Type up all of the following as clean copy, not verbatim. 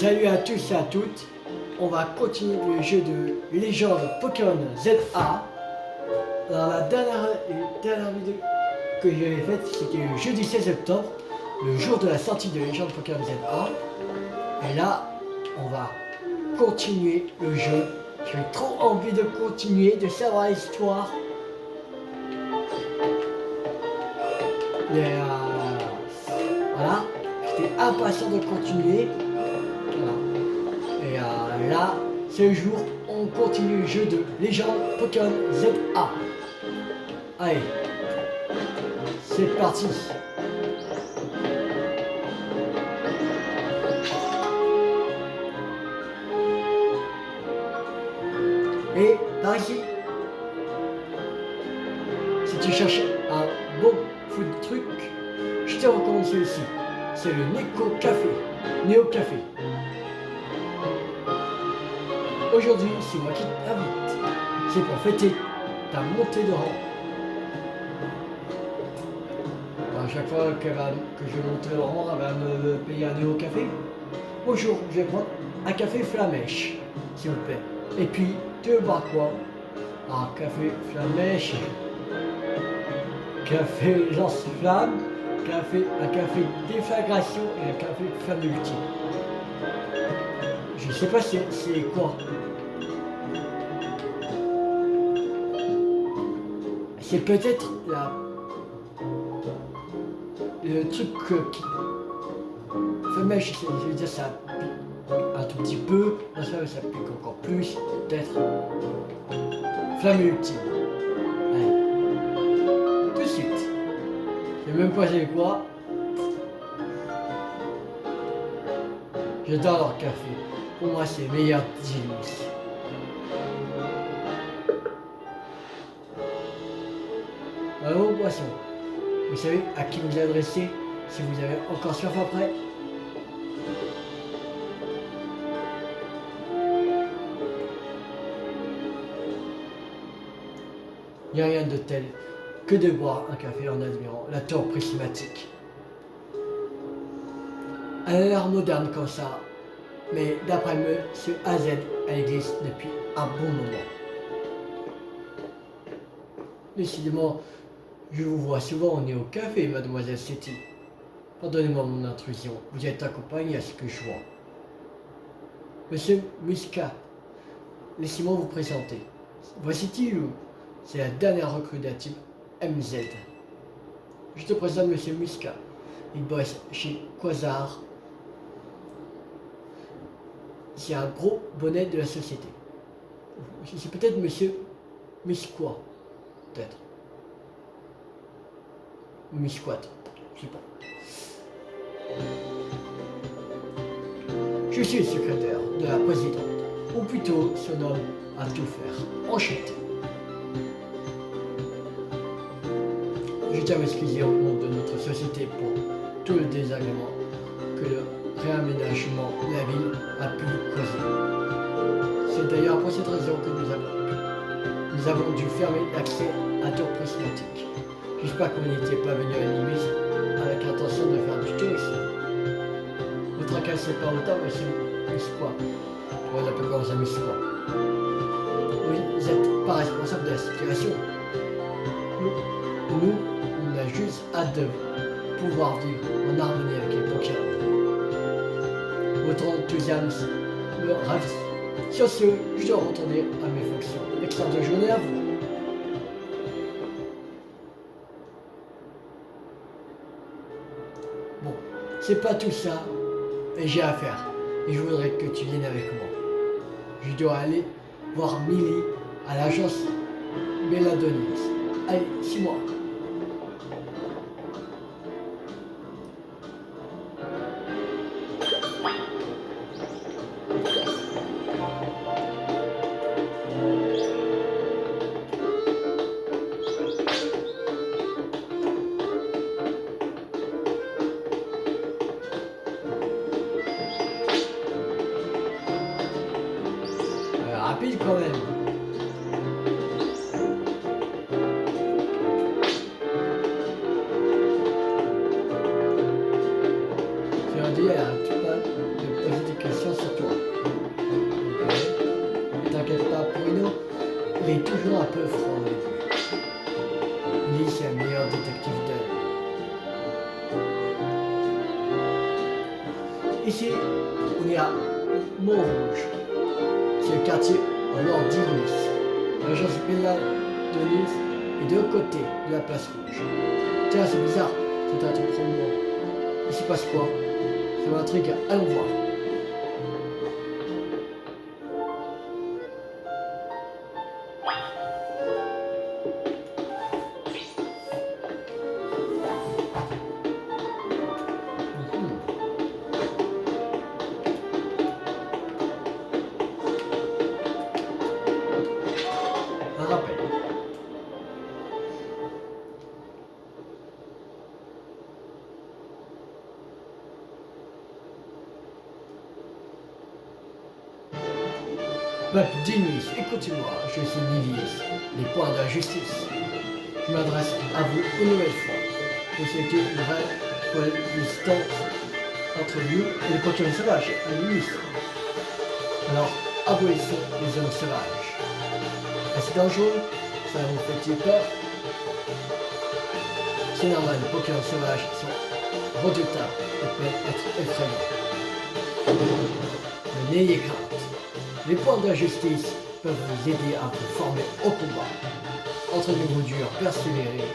Salut à tous et à toutes, on va continuer le jeu de légende Pokémon ZA. Alors la dernière vidéo que j'avais faite, c'était le jeudi 16 octobre, le jour de la sortie de légende Pokémon ZA. Et là, on va continuer le jeu. J'ai trop envie de continuer, de savoir l'histoire. Voilà, j'étais impatient de continuer. Voilà. Et là, ce jour, on continue le jeu de légende Pokémon ZA. Allez, c'est parti. Et par ici, si tu cherches un bon food truc, je te recommande celui-ci. C'est le Neko Café, Néo Café. Aujourd'hui, c'est moi qui t'invite. C'est pour fêter ta montée de rang. À chaque fois que je monte de rang, elle va me payer un Néo Café. Bonjour, je vais prendre un café flamèche, s'il vous plaît. Et puis, tu veux boire quoi? Un café flamèche, café lance-flamme, un café déflagration et un café flamme ultime. Je sais pas c'est quoi. C'est peut-être le truc qui flamèche, je veux dire ça pique un tout petit peu, ça pique encore plus, peut-être flamme ultime. Allez. Tout de suite. Je sais même pas c'est quoi. J'adore leur café. Pour moi, c'est le meilleur d'Ilus. Bravo, poisson. Vous savez à qui vous adresser si vous avez encore soif après? Il n'y a rien de tel que de boire un café en admirant la tour prismatique. Elle a l'air moderne comme ça, mais d'après M. AZ, elle existe depuis un bon moment. Décidément, je vous vois souvent au Néo Café, mademoiselle Setti. Pardonnez-moi mon intrusion, vous êtes accompagnée à ce que je vois. Monsieur Muska, laissez-moi vous présenter. Voici Tilou, c'est la dernière recrue de la team MZ. Je te présente Monsieur Muska. Il bosse chez Quasar. C'est un gros bonnet de la société. C'est peut-être Monsieur Misquois, peut-être. Misquat, je sais pas. Je suis le secrétaire de la présidente, ou plutôt son homme à tout faire. Enchanté. Je tiens à m'excuser au nom de notre société pour tout le désagrément que le réaménagement de la ville a pu causer. C'est d'ailleurs pour cette raison que nous avons dû fermer l'accès à tour prismatique. J'espère que vous n'étiez pas venu à Nimis avec l'intention de faire du tourisme. Ne tracassez pas autant, monsieur Musquois. On l'appelle comme ça Musquois. Vous n'êtes pas responsable de la situation. Nous, on a juste hâte de pouvoir vivre en harmonie avec les Pokémon. Votre enthousiasme me ravit. Sur ce, je dois retourner à mes fonctions. Excellente journée à vous. Bon, c'est pas tout ça, mais j'ai à faire. Et je voudrais que tu viennes avec moi. Je dois aller voir Millie à l'agence Méladonis. Allez, suis-moi. Rapide quand même. dit, arrête pas de poser des questions sur toi. Ok. T'inquiète pas, Bruno, il est toujours un peu froid au début. Il dit c'est le meilleur détective de... Ici, on est à Montrouge. C'est le quartier au nord d'Inis. L'agence pénale de Nice est de l'autre côté de la place rouge. Tiens, c'est bizarre, c'est un truc trop loin. Il s'y passe quoi? Ça m'intrigue, allons voir. Un rappel. Peuple d'Inis, écoutez-moi, je suis Nivis, les points de la justice. Je m'adresse à vous une nouvelle fois. Vous souhaitez une vraie coexistence entre nous et les Pokémon sauvages à Nice. Alors, abolissons les hommes sauvages. Est-ce dangereux? Ça vous fait-il peur? C'est normal, les Pokémon sauvages sont redoutables et peuvent être effrayants. Mais n'ayez crainte. Les points de la justice peuvent vous aider à vous former au combat. Entraînez-vous dur, persévérez.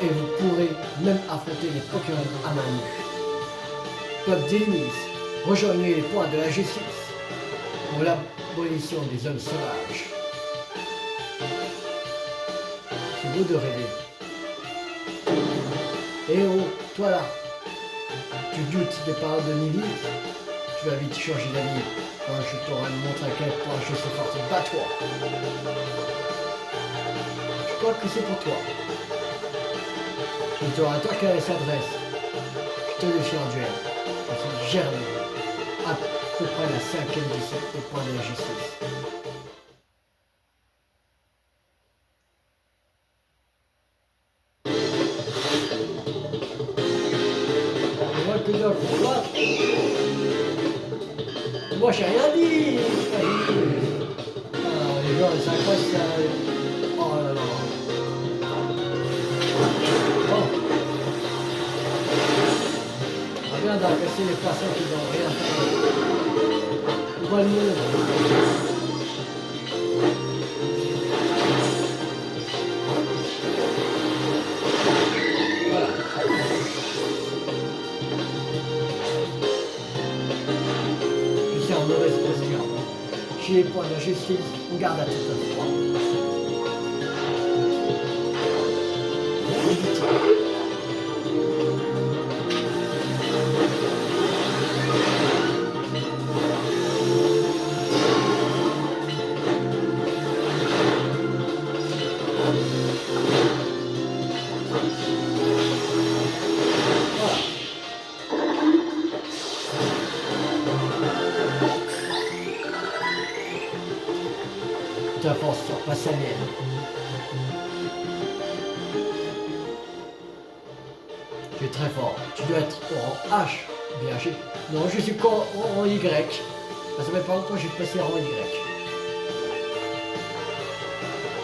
Et vous pourrez même affronter les Pokémon à main nue. Peuple d'Inis, rejoignez les points de la justice pour l'abolition des hommes sauvages. C'est beau de rêver. Eh oh, toi là, tu doutes des paroles de Nivis? Tu vas vite changer d'avis quand je t'aurai montré à quel point je suis fort. Bats-toi. Je crois que c'est pour toi. Tu t'auras toi qu'elle s'adresse. Je te défie en duel. Je suis Germain, à peu près la 5e des 7 des points de la justice. Moi que je crois. Moi j'ai rien dit. Ah, les gens ils s'accrochent ça. Oh là là. Bon. On vient d'agresser les personnes qui n'ont rien fait. On va le mener. Voilà. En mauvaise posture. Chez les points de justice, on garde à tout froid. Ta force surpasse la mienne. Tu es très fort. Tu dois être au rang H. Bien, non, je suis qu'au rang Y. Ça fait pas longtemps que j'ai passé au rang Y.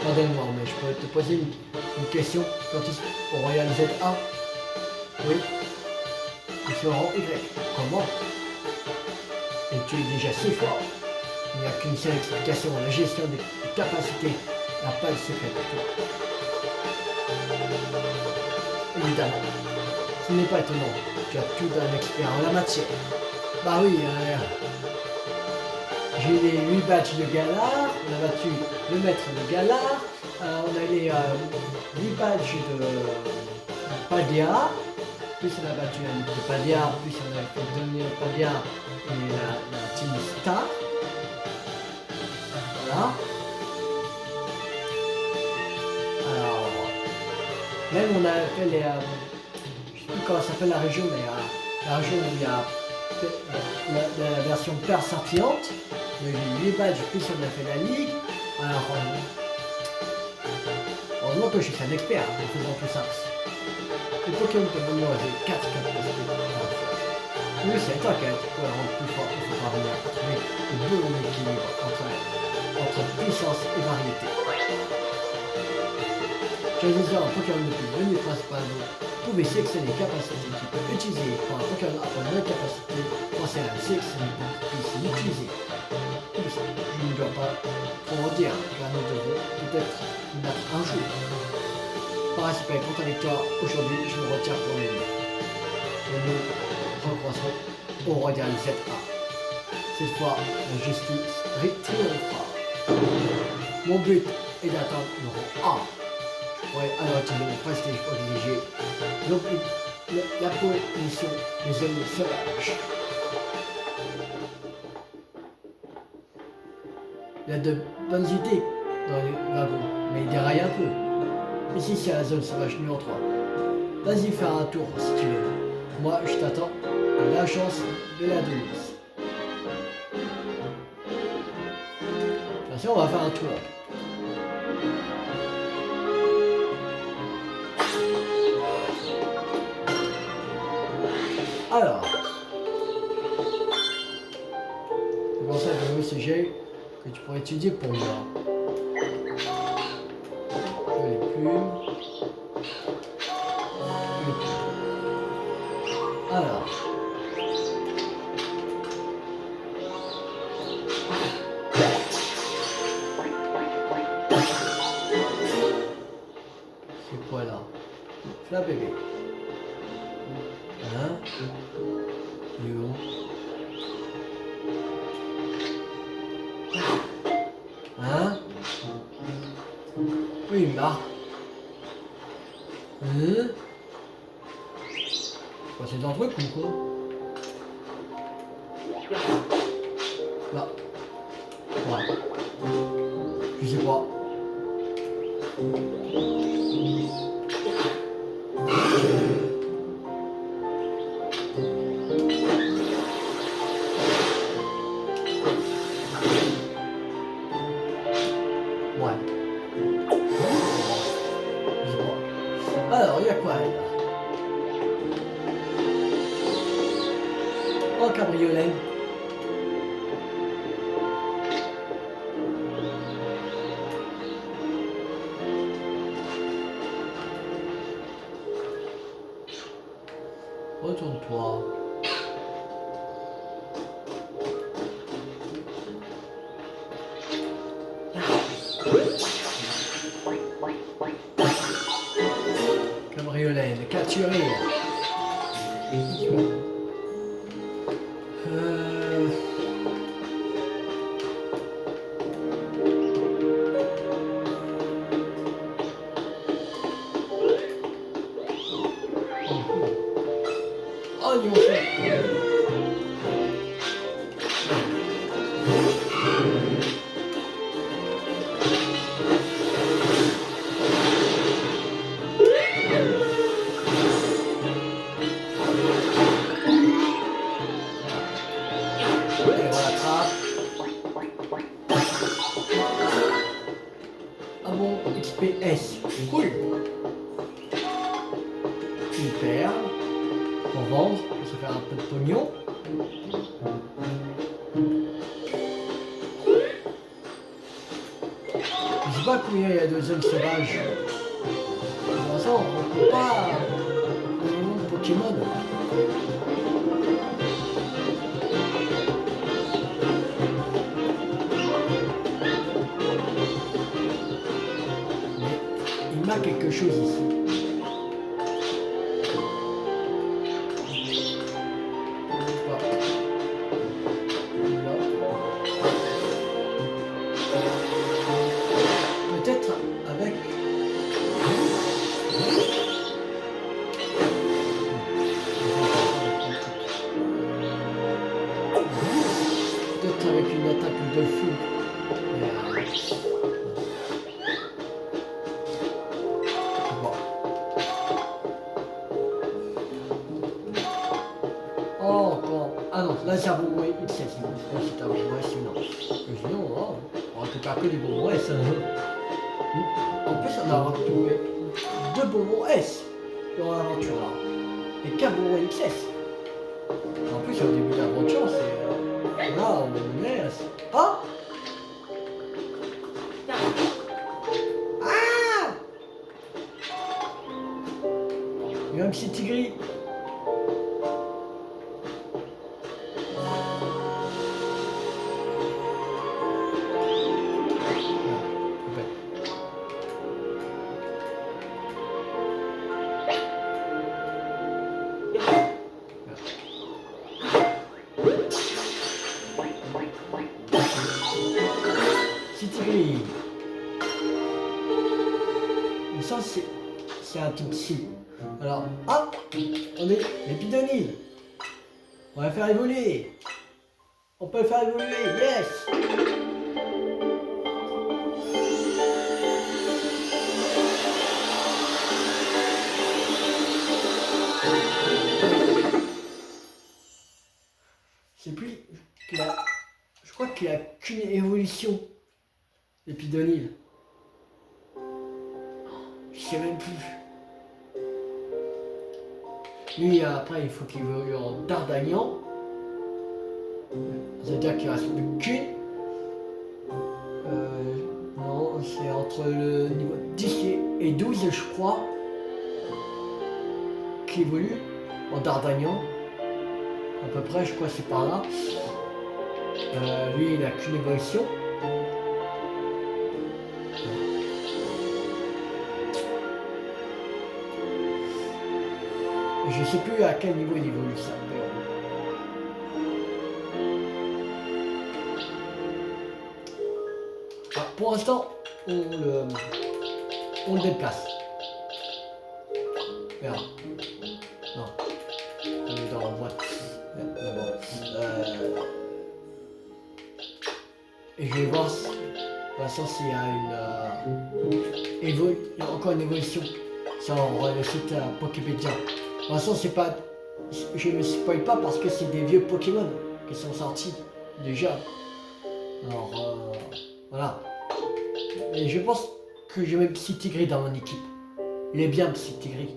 Pardonne-moi, mais je peux te poser une question quand tu es au Royal ZA? Oui. Je suis au rang Y. Comment? Et tu es déjà si fort. Il n'y a qu'une seule explication, la gestion des capacités n'a pas de secret pour toi. Évidemment, ce n'est pas étonnant, tu as tout d'un expert en la matière. Bah oui, j'ai eu les 8 badges de Galar, on a battu le maître de Galar, on a les 8 badges de Padia, plus on a battu la ligue de Padia, plus on a fait dominer Padia et la team Star. Voilà. Alors, même on a fait les... je sais plus comment s'appelle la région, mais la région où il y a la version Perle Scintillante. J'ai eu 8 badges, plus on a fait la ligue. Alors, heureusement que je suis un expert en faisant tout ça. Les Pokémon peuvent venir avec 4 capacités Oui, c'est t'inquiète, pour la rendre plus fort, il faut parvenir à trouver le bon équilibre entre puissance et variété. Choisissant un Pokémon depuis le menu principal, vous pouvez sélectionner les capacités qu'il peut utiliser. Quand un Pokémon a une nouvelle capacité, pensez à le sélectionner pour qu'il puisse l'utiliser. Je ne dois pas trop en dire, car nous devons peut-être nous battre un jour. Par respect pour ta victoire, aujourd'hui je me retire pour les nuits. Et nous recroiserons au Royal ZA. Cette fois, la justice triomphera. Mon but est d'atteindre le rang A. Ouais, alors tu veux prestige obligé. Donc la coalition des hommes sauvages. Il y a de bonnes idées dans les wagons, mais il déraille un peu. Ici c'est la zone sauvage numéro 3. Vas-y faire un tour si tu veux. Moi je t'attends à l'agence de la Denise. Attention, on va faire un tour. Alors, comment ça, un nouveau sujet que tu pourrais étudier pour moi. Les plumes. Alors. C'est quoi là? Là bébé. Hein? You. Hein? Oui, Marc. Hein? C'est dans le truc ou quoi? Là. Ouais. Je sais pas. Alors, il y a quoi là? Oh, cabriolet. Retourne-toi. Cabriolet, capturé. Oh, ils vont faire. Ah bon, XPS, cool. Une perle pour vendre, pour se faire un peu de pognon. Je sais pas combien il y a de zones sauvages. Pour l'instant, on ne peut pas le nom de Pokémon. Mais il y a quelque chose ici. Peut-être avec une attaque de fou. Bon. Oh, encore. Ah non, là c'est un bonbon XS. C'est un bonbon S, sinon. Sinon, oh, on récupère que des bonbons S. En plus, on a retrouvé 2 bonbons S dans l'aventure là. Et 4 bonbons XS. En plus, au début de l'aventure, c'est là où on est. Oh! Ah! Il y a un petit tigri. Petit tigri. Mais ça, c'est un tout petit. Alors, hop! On est l'épidonide. On va le faire évoluer. On peut le faire évoluer. Yes! C'est plus qu'il a, je crois qu'il a qu'une évolution, l'épidonide. Je sais même plus. Lui, après, il faut qu'il évolue en Dardagnan. C'est-à-dire qu'il reste plus qu'une. Non, c'est entre le niveau 10 et 12, je crois, qui évolue en Dardagnan. À peu près, je crois que c'est par là. Lui, il n'a qu'une évolution. Je ne sais plus à quel niveau il évolue ça. Pour l'instant, on le déplace. Merde. Non. On est dans la boîte. D'abord. Et je vais voir si, pour l'instant s'il y a encore une évolution sur le site Poképédia. Pour l'instant, c'est pas. Je ne spoil pas parce que c'est des vieux Pokémon qui sont sortis déjà. Alors voilà. Et je pense que je mets Psy Tigri dans mon équipe. Il est bien Psy Tigri.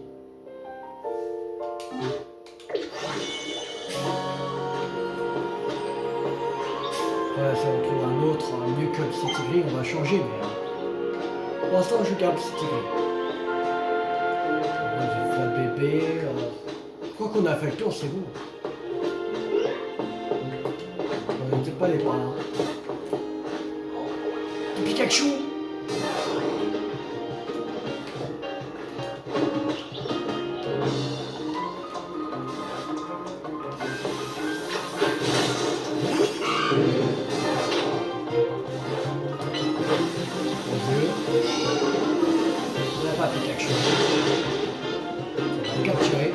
Voilà, si on trouve un autre mieux que Psy Tigri, on va changer. Mais pour l'instant, je garde Psy Tigri. J'ai fait un bébé. Je crois qu'on a fait le tour, c'est bon. On n'était pas les par là. Pikachu! On n'a pas Pikachu. On va le capturer.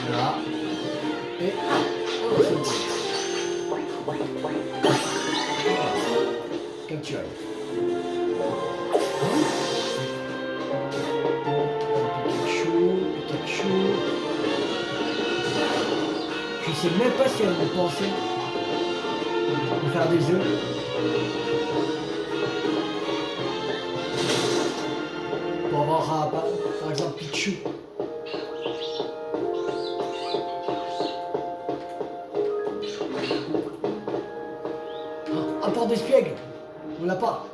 Voilà. Et oh, c'est bon. Capturé. Pikachu. Je sais même pas si elle me pensait de faire des œufs. Pour avoir par exemple Pichu. Un port d'espiègle. On l'a pas.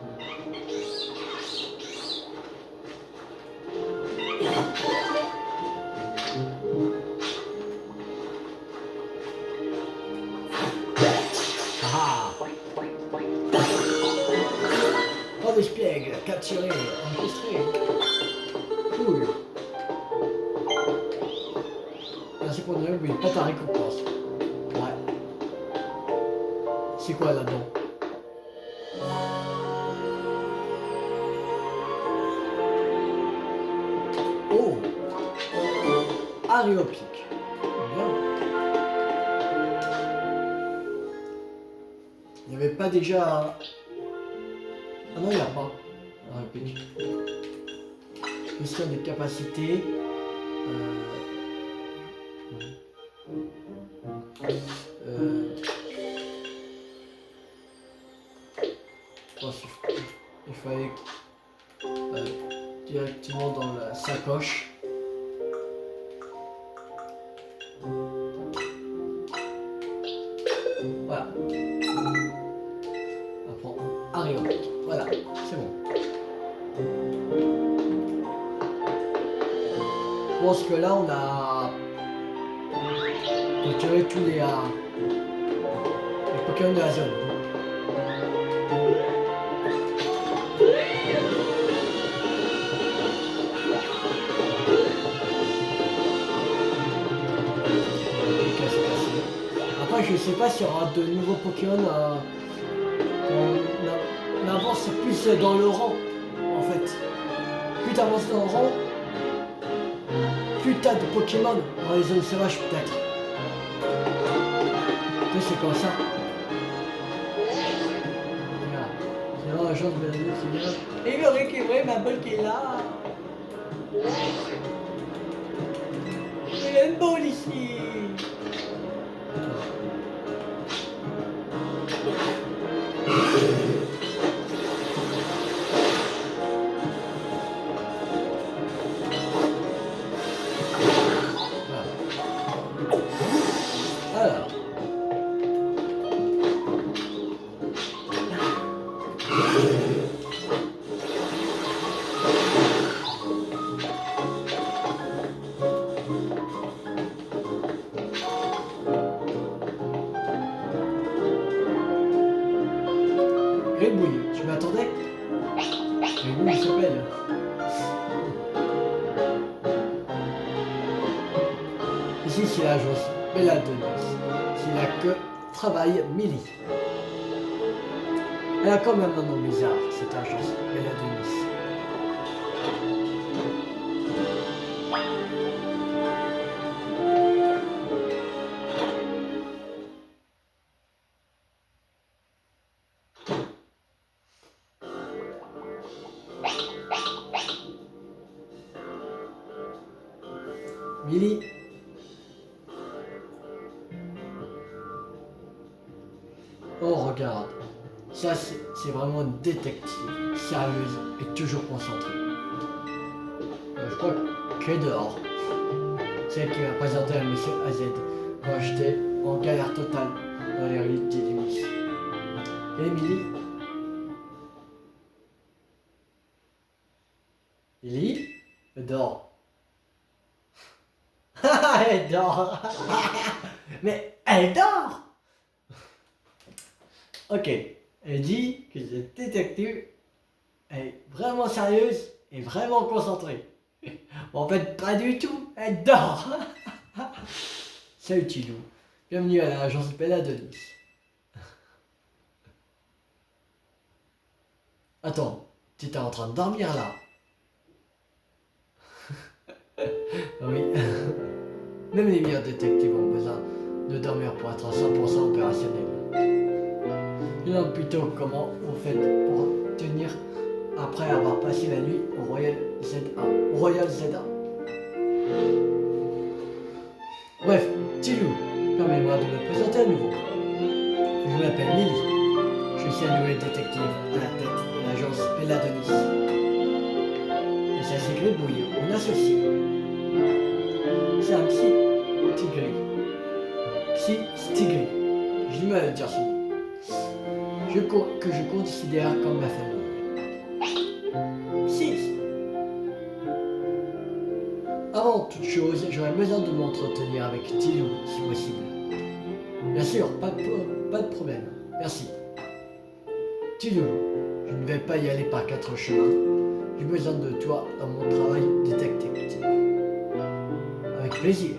Port d'espiègle, capturé, enregistré. Cool. Merci pour le mais pas ta récompense. Ouais. C'est quoi là-dedans? Oh! Aréopique. Bien. Il n'y avait pas déjà... Ah non, il n'y a pas. Aréopique. Question de capacité. Il fallait directement dans la sacoche. Voilà. On prend Arion. Voilà, c'est bon. Je pense que là on a capturé tous les Pokémon de la zone. Après je sais pas s'il y aura de nouveaux Pokémon on avance plus dans le rang en fait. Plus tu avances dans le rang, plus tu as de Pokémon dans les zones sauvages peut-être. Tu sais, c'est comme ça. Regarde. C'est vraiment la chance de la vie qui vient. Et il récupérer ma balle qui est là. Il est beau ici. Alors. Gribouille, tu m'attendais? Gribouille il s'appelle. Ici c'est l'agence Belladenis. C'est là que travaille Millie. Elle a quand même un nom bizarre, cette agence Belladenis. Millie. Oh regarde, ça c'est vraiment une détective, sérieuse et toujours concentrée. Je crois qu'elle est dehors. Celle qui m'a présenté à Monsieur AZ quand j'étais en galère totale dans les réalités du Miss. Emily. Lily. Elle dort. Elle dort. Mais elle dort. Ok, elle dit que cette détective est vraiment sérieuse et vraiment concentrée. En fait, pas du tout, elle dort. Salut Tilou, bienvenue à l'agence Belladenis. Attends, tu étais en train de dormir là? Oui. Même les meilleurs détectives ont besoin de dormir pour être à 100% opérationnels. Je me demande plutôt comment vous faites pour tenir après avoir passé la nuit au Royal ZA. Royal ZA. Bref, Tilou, permets-moi de me présenter à nouveau. Je m'appelle Millie. Je suis la nouvelle détective à la tête de l'agence Belladenis. Et ça c'est Gribouille, mon associé. C'est un psy-tigri. Psy-tigri. J'ai du mal à le dire sinon. Que je considère comme ma famille. 6. Avant toute chose, j'aurais besoin de m'entretenir avec Tilou, si possible. Bien sûr, pas de problème. Merci. Tilou, je ne vais pas y aller par 4 chemins. J'ai besoin de toi dans mon travail de détective. Avec plaisir.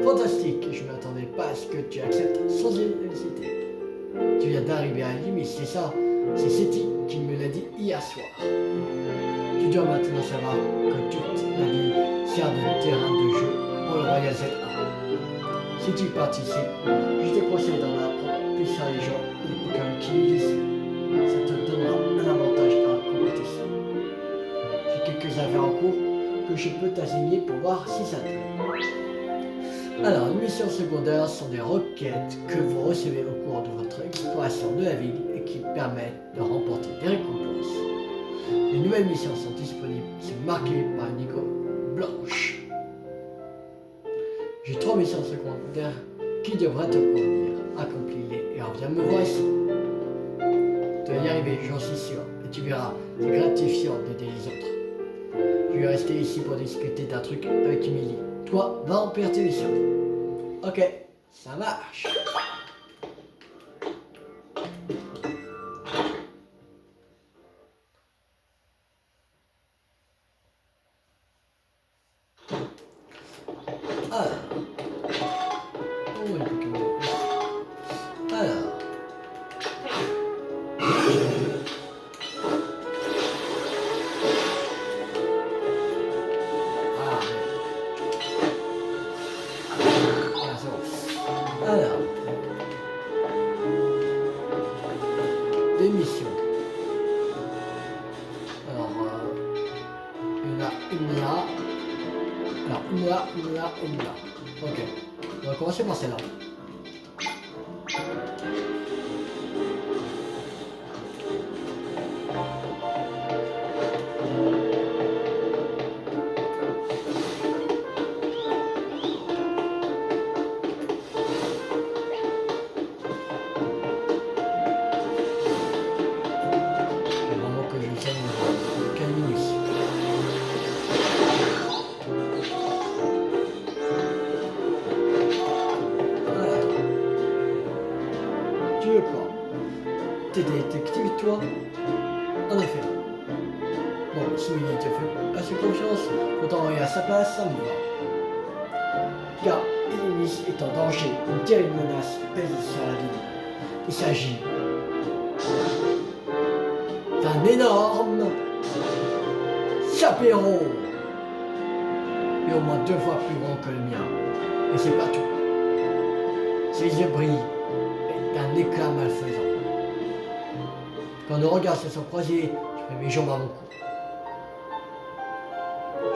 Fantastique, je ne m'attendais pas à ce que tu acceptes sans hésiter. Tu viens d'arriver à Limis, c'est ça? C'est Seti qui me l'a dit hier soir. Tu dois maintenant savoir que toute la ville sert de terrain de jeu pour le Royal ZA. Si tu participes, je te conseille d'en apprendre plus sur les gens et les Pokémon qui vivent ici. Ça te donnera un avantage à la compétition. J'ai quelques affaires en cours que je peux t'assigner pour voir si ça te plaît. Alors, les missions secondaires sont des requêtes que vous recevez au cours de votre exploration de la ville et qui permettent de remporter des récompenses. Les nouvelles missions sont disponibles. C'est marqué par une icône blanche. J'ai 3 missions secondaires qui devraient te convenir. Accomplis-les et reviens me voir ici. Tu vas y arriver, j'en suis sûr. Et tu verras, c'est gratifiant d'aider les autres. Je vais rester ici pour discuter d'un truc avec Emily. Toi, va remplir tes missions. Ok, ça marche. Alors, oh, le Pokémon. Alors. Alors, des missions. Alors, une là, une là. Alors, une là, une là, une là. Ok. On va commencer par celle-là. Tu veux quoi? T'es détective, toi? En effet. Bon, si il te fait assez confiance pour t'envoyer à sa place, ça me va. Car Elenice est en danger. Une terrible menace pèse sur la ville. Il s'agit d'un énorme sapéro. Et au moins 2 fois plus grand que le mien. Et c'est pas tout. Ses yeux brillent d'un éclat malfaisant. Quand nos regards se sont croisés, je mets mes jambes à mon cou.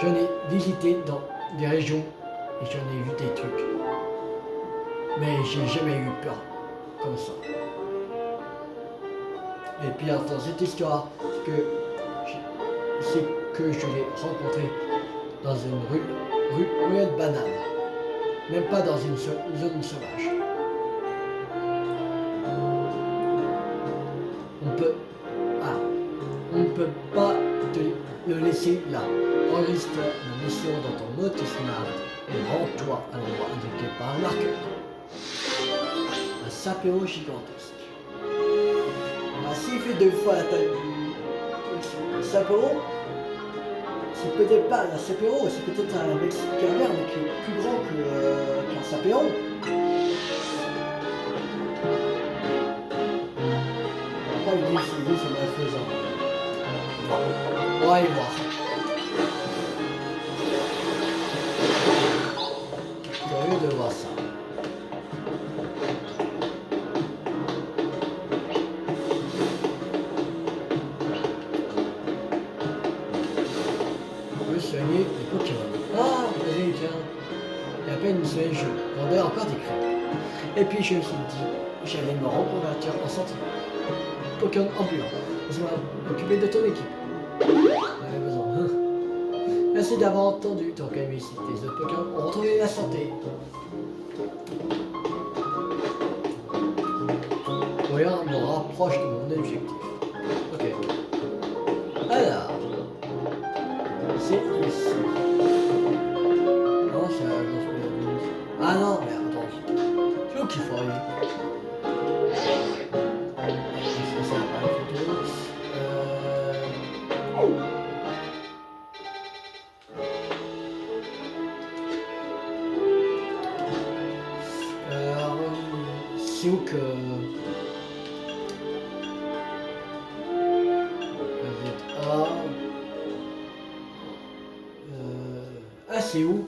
J'en ai visité dans des régions et j'en ai vu des trucs. Mais j'ai jamais eu peur comme ça. Et puis dans cette histoire, c'est que je l'ai rencontré dans une ruelle banale. Même pas dans une zone sauvage. On ne peut pas te le laisser là. Enregistre la mission dans ton mode smart et rends-toi à l'endroit indiqué par un marqueur. Un sapéro gigantesque. Ah, s'il fait 2 fois la taille du sapéro, c'est peut-être pas un sapéro, c'est peut-être un Mexicain vert mais qui est plus grand qu'un sapéro. Pourquoi il dit c'est malfaisant? On va aller voir. Curieux de voir ça. On peut soigner les Pokémon. Ah, vas-y, tiens. Il y a à peine une semaine, je vendais encore des crêpes. Et puis je me suis dit, j'allais me reconvertir en centre Pokémon ambulant. Laisse-moi m'occuper de ton équipe. On avait besoin. Merci d'avoir entendu ton calme ici. Les autres Pokémon ont retrouvé la santé. Voyons, me rapproche de mon objectif. Ok. Alors, c'est ici. Non, c'est à l'agence. Ah non, mais attends. C'est où qu'il faut aller? C'est un appareil photo. C'est où que... Ah, c'est où?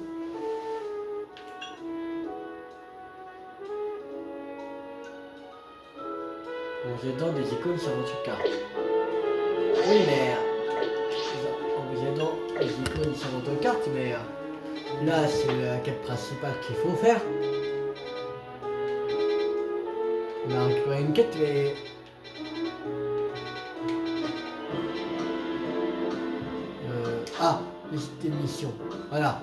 Bon, j'ai dans des icônes sur votre carte. Oui, mais... En vous aidant les icônes sur votre carte, mais... Là, c'est la quête principale qu'il faut faire. On a récupéré une quête, mais... cette émission. Voilà.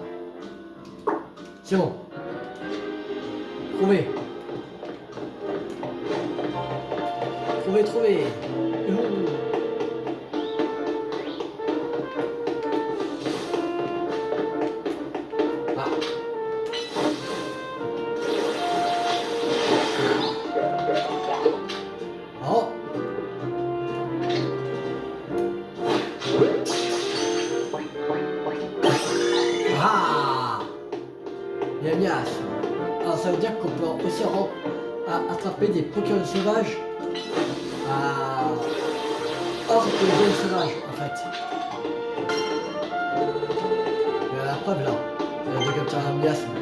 C'est bon. Trouvé. Trouvé. Ah. Oh. Ah. Bien. Alors ça veut dire qu'on peut aussi attraper des Pokémon sauvages hors de zone sauvage en fait. Il y a la preuve là. Il y a des comme ça un miasme.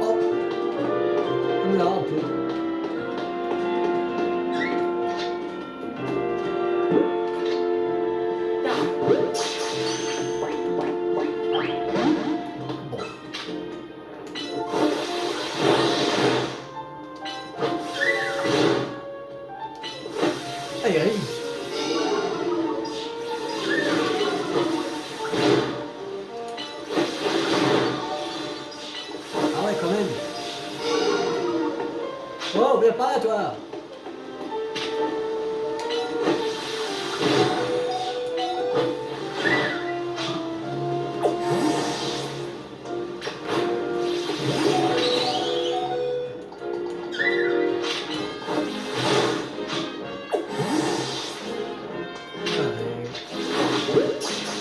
Oh. Là on peut. Aïe aïe. Ah ouais quand même. Oh viens pas là toi.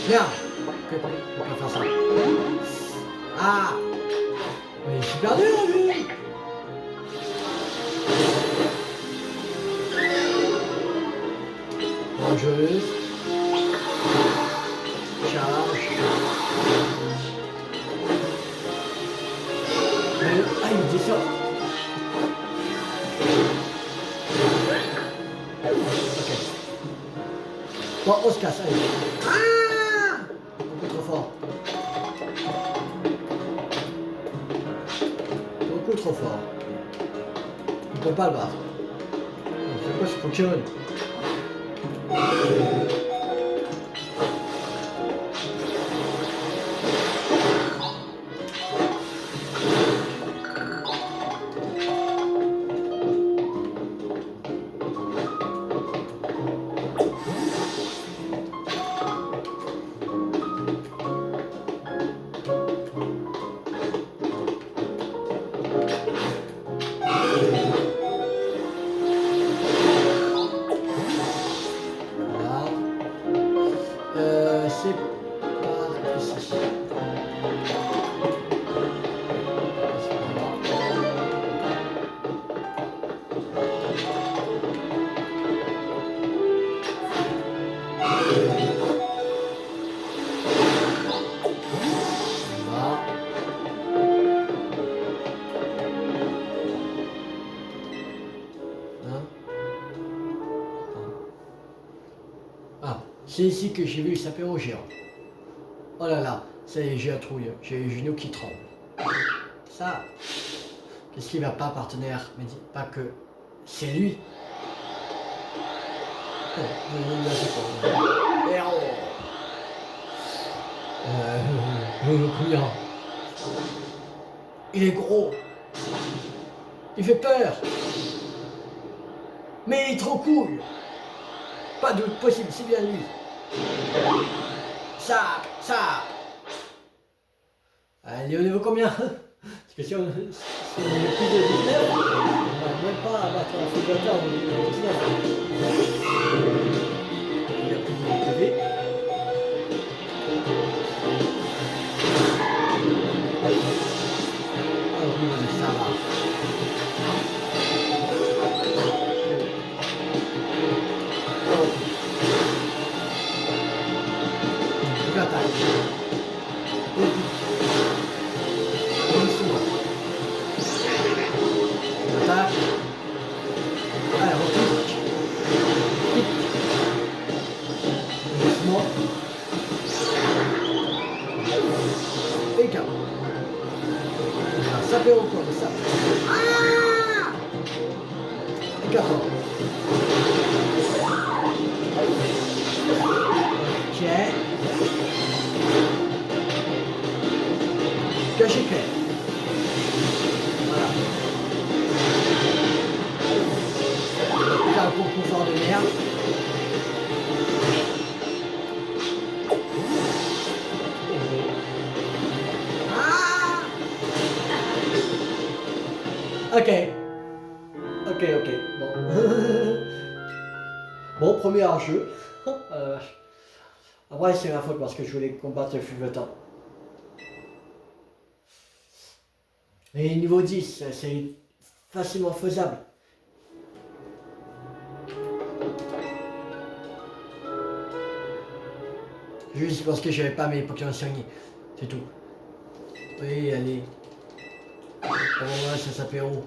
Merde. On va faire ça. Ah. Mais je suis perdu là lui. Dangereuse. Charge. Ah il descend. Ok. Bon on se casse, allez. Ah. Beaucoup trop fort. Beaucoup trop fort. On peut pas le battre. C'est quoi ce Pokémon? C'est par ici. Ah, c'est ici que j'ai vu le sapéro géant. Oh là là, ça y est, j'ai la trouille, j'ai les genoux qui tremblent. Ça, qu'est-ce qui va pas, partenaire? Me dit pas que c'est lui. Oh, combien? Il est gros. Il fait peur. Mais il est trop cool. Pas de doute possible, c'est bien lui. Ça. Allez, au niveau combien? Parce que si on est plus de 19, on va même pas abattre un footballeur au niveau 19. Il a plus de PV. Ah oui, ça va. Attaque. Allez, on pique. Ok. Ok, ok. Bon. Bon, premier jeu. Après, c'est ma faute parce que je voulais combattre le fulvetant. Et niveau 10, c'est facilement faisable. Juste parce que j'avais pas mes Pokémon soignés. C'est tout. Oui, allez. Oh ouais, ça s'appelle où?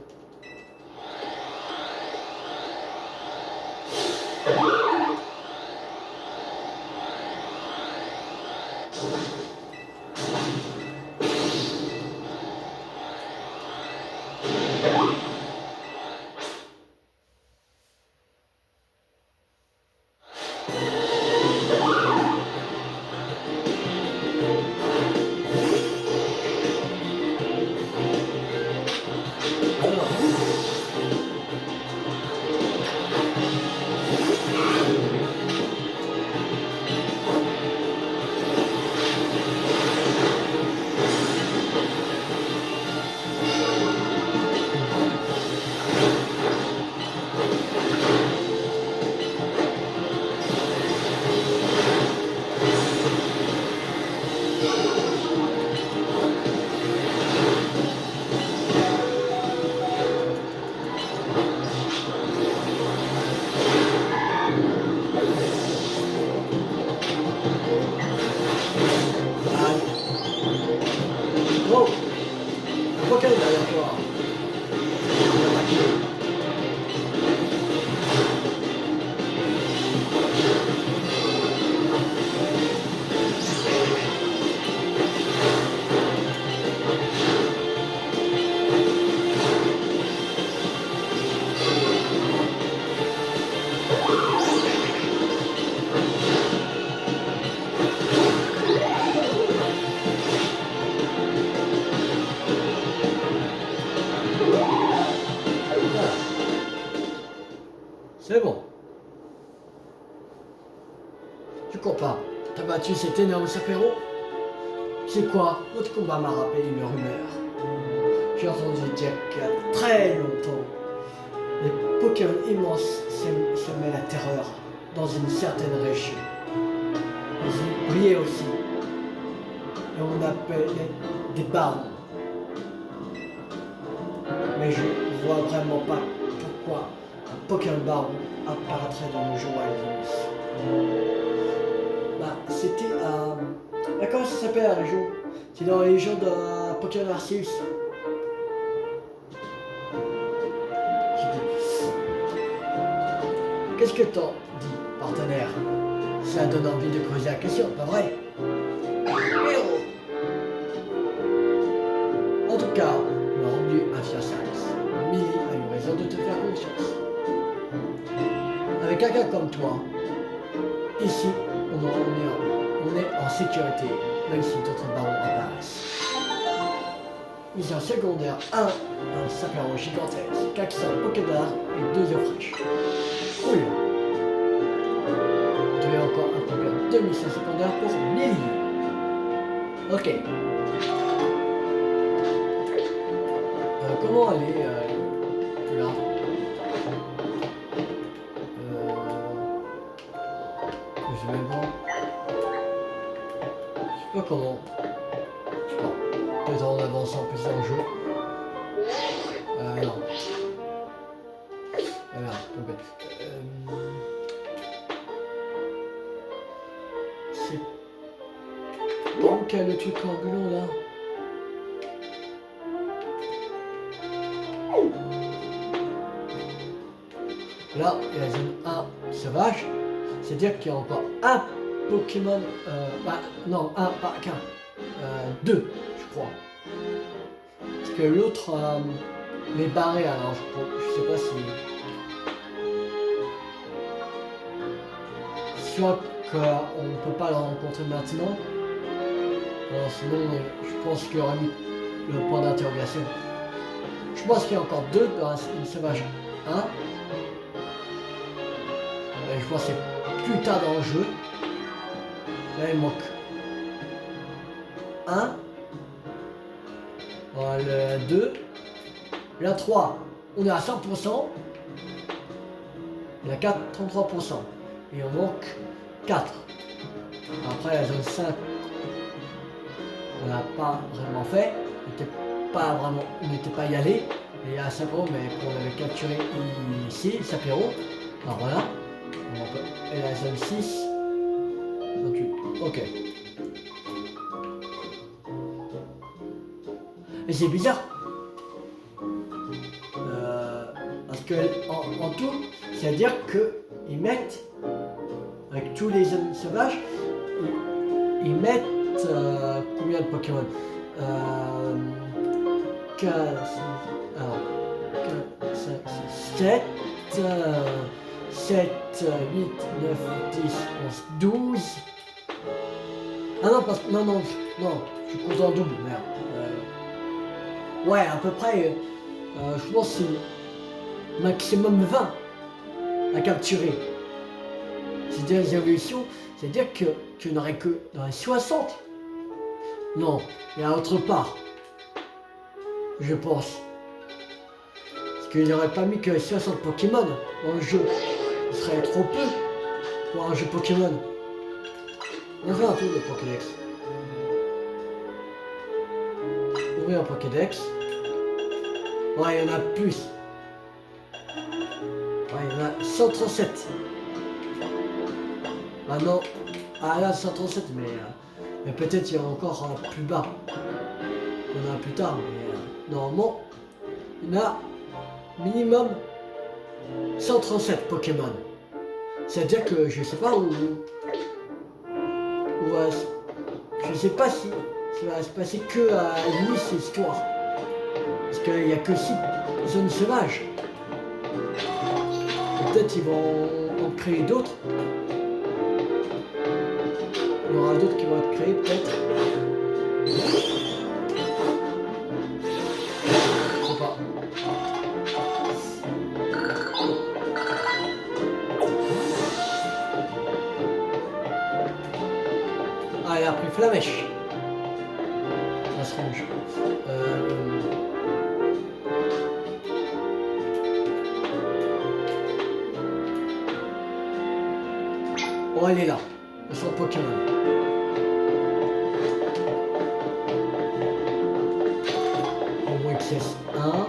Oh! Pokémon derrière toi. Voilà. C'est bon. Je crois pas. T'as battu cet énorme sapéro? C'est quoi? Votre combat m'a rappelé une rumeur. J'ai entendu dire qu'il y a très longtemps, les Pokémon immenses semaient la terreur dans une certaine région. Ils brillaient aussi. Et on appelait des barons. Mais je vois vraiment pas pourquoi un Pokémon baron apparaîtrait dans nos jours à Illumis. Bah, c'était à... comment ça s'appelle la région? C'est dans la région de Pokémon Arceus. Qu'est-ce que t'en dis, partenaire? Ça donne envie de creuser la question, pas vrai? Héros! En tout cas, le rendu un fier service. Millie a eu raison de te faire confiance. Avec quelqu'un comme toi, ici, on est en sécurité, même si d'autres barons apparaissent. Mission secondaire 1, un sapéron gigantesque, 400 Pokédar et 2 œufs fraîches. Cool. Tu as encore un programme de mission secondaire pour Millie. Ok. Comment aller là? Je sais même pas. Je sais pas comment. Je sais pas. Peut-être en avançant plus dans le jeu. Non. Voilà, c'est bon, quel le truc ambulant là? Là, il y a la zone 1 sauvage, c'est-à-dire qu'il y a encore un Pokémon, non, un, pas qu'un, 2, je crois. Parce que l'autre est barré, alors je sais pas si... Soit qu'on ne peut pas le rencontrer maintenant, alors sinon je pense qu'il y aura mis le point d'interrogation. Je pense qu'il y a encore 2 dans une sauvage 1. Je vois c'est plus tard dans le jeu. Là il manque 1. Voilà, le 2. La 3, on est à 100%. La 4, 33%. Et on manque 4. Après la zone 5, on n'a pas vraiment fait. On n'était pas y allé. Et à Sapiro, mais qu'on avait capturé ici, Sapiro. Alors voilà. Et la zone 6. 28. Ok. Et c'est bizarre. Parce que en tout, c'est-à-dire qu'ils mettent, avec tous les zones sauvages, ils mettent combien de Pokémon 15, alors, 5, 6, 7, 7, 8, 9, 10, 11, 12. Ah non, parce que non, je suis compté en double, merde. Ouais, à peu près, je pense que c'est maximum 20 à capturer. C'est des évolutions, c'est-à-dire que tu n'aurais que dans les 60. Non, il y a autre part, je pense. Parce qu'il n'aurait pas mis que 60 Pokémon dans le jeu. Ce serait trop peu pour un jeu Pokémon. On fait un tour de Pokédex. Ouvrir un Pokédex. Ouais, il y en a plus. Ouais, il y en a 137. Ah non. Ah là, 137, mais peut-être il y a encore plus bas. Il y en a plus tard, mais normalement, il y en a minimum 137 Pokémon. C'est-à-dire que je sais pas où je sais pas si ça va se passer que à Nice cette histoire. Parce qu'il n'y a que 6 zones sauvages. Peut-être ils vont en créer d'autres. Il y aura d'autres qui vont être créés peut-être. Je sais pas. Ah, il a pris Flamèche. Ça se range. Oh, elle est là. Son Pokémon. On voit que c'est 1.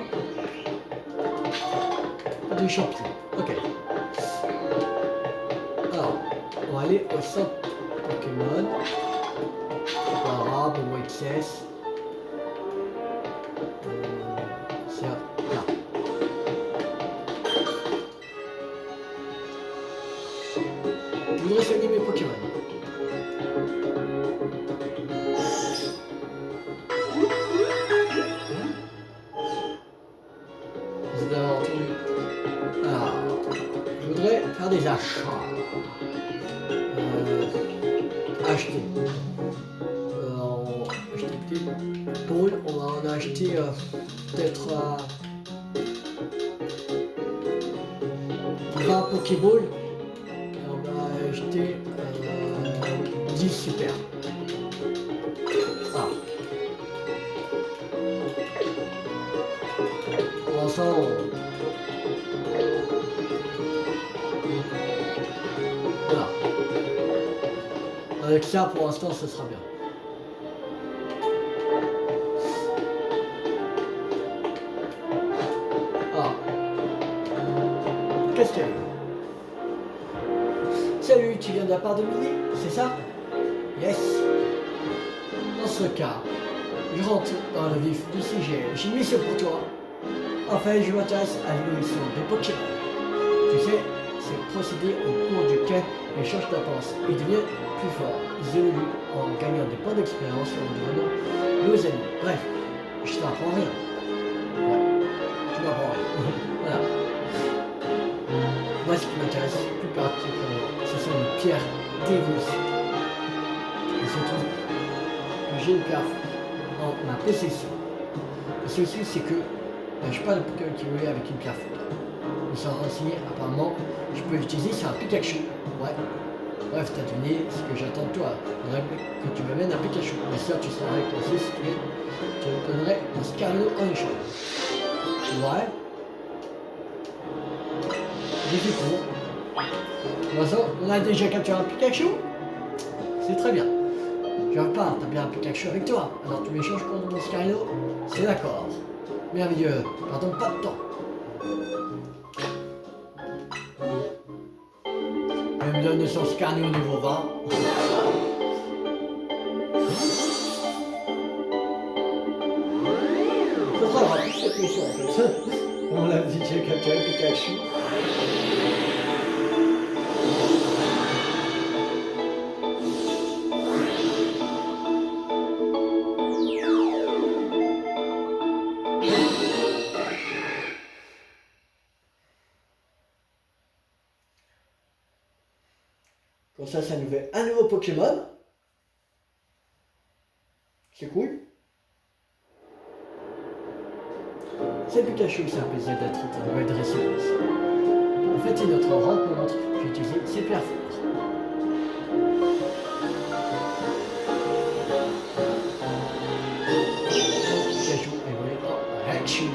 Des champions. Ok. Alors, on va aller au centre Pokémon. Voilà, bon, XS. C'est là. Je voudrais soigner mes Pokémon. Vous avez entendu. Alors, je voudrais faire des achats. Acheter. Acheter Paul, on va en acheter peut-être 20 Pokéballs. Et on va acheter 10 super. Ah. Pour l'instant, voilà. Avec ça, pour l'instant, ce sera bien. Ah. Qu'est-ce qu'il y a? Salut, tu viens de la part de Mini, c'est ça? Yes. Dans ce cas, je rentre dans le vif du sujet. J'ai une mission pour toi. Enfin, je m'intéresse à l'évolution des Pokémon. Tu sais, c'est le procédé au cours duquel ils changent d'apparence et deviennent plus forts. Ils évoluent en gagnant des points d'expérience et en devenant nos ennemis. Bref, je t'apprends rien. Ouais, tu m'apprends rien. Voilà. Moi, ce qui m'intéresse plus particulièrement, ce sont les pierres d'évolution. Il se trouve que j'ai une pierre en ma possession. Le souci, c'est que je n'ai pas de Pokémon qui évolue avec une pierre foudre. Ils sont renseignés, apparemment, je peux l'utiliser sur un Pikachu. Ouais. Bref, t'as deviné ce que j'attends de toi. Il faudrait que tu m'amènes un Pikachu. Mais ça, tu seras récompensé si tu me donnerais un Scarino en échange. Ouais. Je suis pour. De toute façon, on a déjà capturé un Pikachu. C'est très bien. Je repars, t'as bien un Pikachu avec toi. Alors tu m'échanges contre mon Skylo. C'est d'accord. Merveilleux. Pardon, pas de temps. Elle me donne son Skylo au niveau 20. C'est très rapide cette mission en fait. On l'a dit, j'ai capturé Pikachu. Comme ça nous fait un nouveau Pokémon. C'est cool. C'est Pikachu, c'est un plaisir d'être de dresser. En fait, c'est notre rencontre. J'ai utilisé ses pierres fortes. Pikachu est venu en réaction.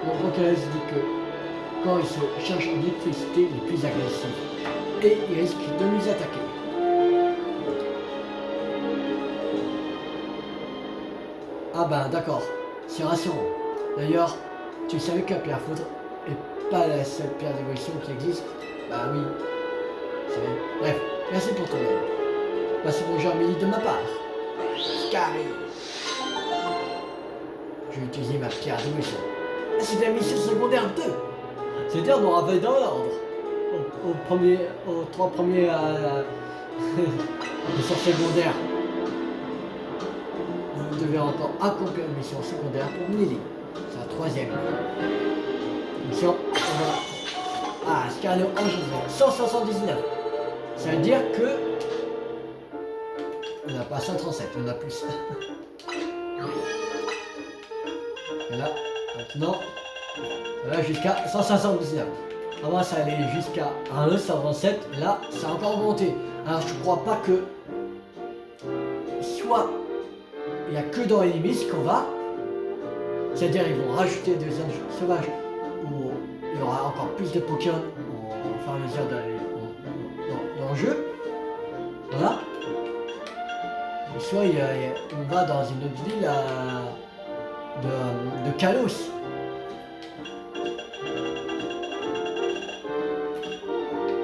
Mon Pokédex dit que quand il se charge en électricité, il est plus agressif et il risque de nous attaquer. Ah ben d'accord, c'est rassurant. D'ailleurs, tu savais que la pierre foudre est pas la seule pierre d'évolution qui existe? Bah oui, c'est vrai. Bref, merci pour ton aide. Bah c'est bon, j'ai Amélie de ma part. Carré. Je vais utiliser ma pierre d'évolution. C'est la mission secondaire 2. C'est-à-dire on aura fait dans l'ordre. Aux trois premiers missions secondaires. Vous devez encore accomplir une mission secondaire pour Lily. C'est la troisième. Mission. Ah, Scarlet Ange 179. Ça veut dire que. On n'a pas 137, on a plus. Et là, maintenant. Là jusqu'à 179. Avant ça allait jusqu'à 127, là ça a encore monté. Alors je crois pas que soit il n'y a que dans les limites qu'on va, c'est-à-dire ils vont rajouter des zones sauvages où il y aura encore plus de Pokémon au fur et à mesure dans le jeu. Voilà. Et soit on va dans une autre ville de Kalos.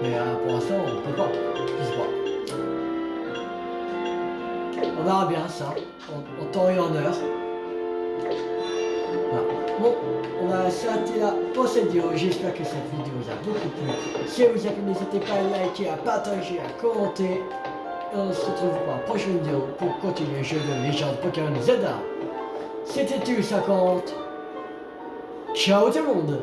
Mais pour l'instant, on ne peut pas. Je sais pas. On verra bien ça, en temps et en heure. Voilà. Bon, on va s'arrêter là pour cette vidéo. J'espère que cette vidéo vous a beaucoup plu. Si elle vous a plu, n'hésitez pas à liker, à partager, à commenter. Et on se retrouve pour la prochaine vidéo pour continuer le jeu de légende Pokémon Zelda. C'était Tu50. Ciao tout le monde.